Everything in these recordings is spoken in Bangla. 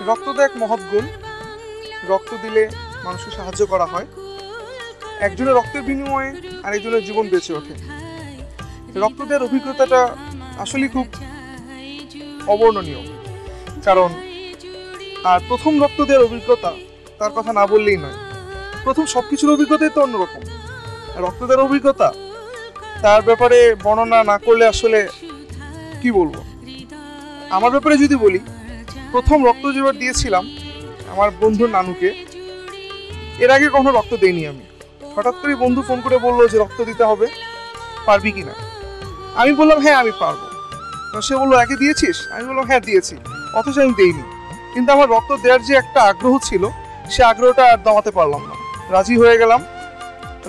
রক্ত তো এক মহৎ গুণ। রক্ত দিলে মানুষকে সাহায্য করা হয়। একজনের রক্তের বিনিময়ে আরেকজনের জীবন বেঁচে ওঠে। রক্ত দেওয়ার অভিজ্ঞতাটা আসলে খুব অবর্ণনীয়। কারণ আর প্রথম রক্ত দেওয়ার অভিজ্ঞতা তার কথা না বললেই নয়। প্রথম সবকিছুর অভিজ্ঞতাই তো অন্যরকম। রক্ত দেওয়ার অভিজ্ঞতা তার ব্যাপারে বর্ণনা না করলে আসলে কি বলবো। আমার ব্যাপারে যদি বলি, প্রথম রক্ত যেবার দিয়েছিলাম আমার বন্ধুর নানুকে, এর আগে কখনো রক্ত দেইনি আমি। হঠাৎ করে বন্ধু ফোন করে বললো যে রক্ত দিতে হবে, পারবি কিনা। আমি বললাম হ্যাঁ আমি পারবো। সে বললো একে দিয়েছিস? আমি বললাম হ্যাঁ দিয়েছি, অথচ আমি দেইনি। কিন্তু আমার রক্ত দেওয়ার যে একটা আগ্রহ ছিল, সে আগ্রহটা আর দমাতে পারলাম না। রাজি হয়ে গেলাম,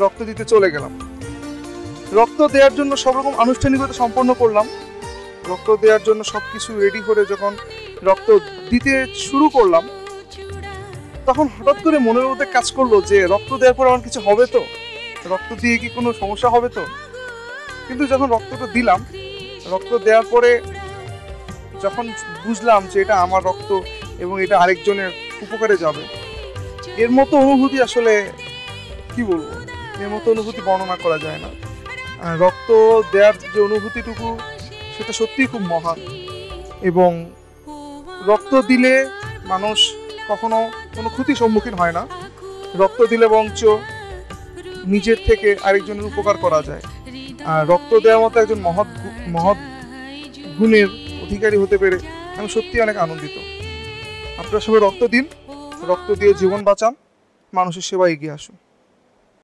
রক্ত দিতে চলে গেলাম। রক্ত দেওয়ার জন্য সব রকম আনুষ্ঠানিকতা সম্পন্ন করলাম। রক্ত দেওয়ার জন্য সবকিছু রেডি করে যখন রক্ত দিতে শুরু করলাম, তখন হঠাৎ করে মনের মধ্যে কাজ করলো যে রক্ত দেওয়ার পর আমার কিছু হবে তো, রক্ত দিয়ে কি কোনো সমস্যা হবে তো। কিন্তু যখন রক্তটা দিলাম, রক্ত দেওয়ার পরে যখন বুঝলাম যে এটা আমার রক্ত এবং এটা আরেকজনের উপকারে যাবে, এর মতো অনুভূতি আসলে কি বলবো, এর মতো অনুভূতি বর্ণনা করা যায় না। রক্ত দেওয়ার যে অনুভূতিটুকু, সেটা সত্যিই খুব মহান। এবং রক্ত দিলে মানুষ কখনো কোনো ক্ষতির সম্মুখীন হয় না। রক্ত দিলে বরঞ্চ নিজের থেকে আরেকজনের উপকার করা যায়। আর রক্ত দেওয়ার মতো একজন মহৎ গুণের অধিকারী হতে পেরে আমি সত্যি অনেক আনন্দিত। আপনারা সবাই রক্ত দিন, রক্ত দিয়ে জীবন বাঁচান, মানুষের সেবায় এগিয়ে আসুন।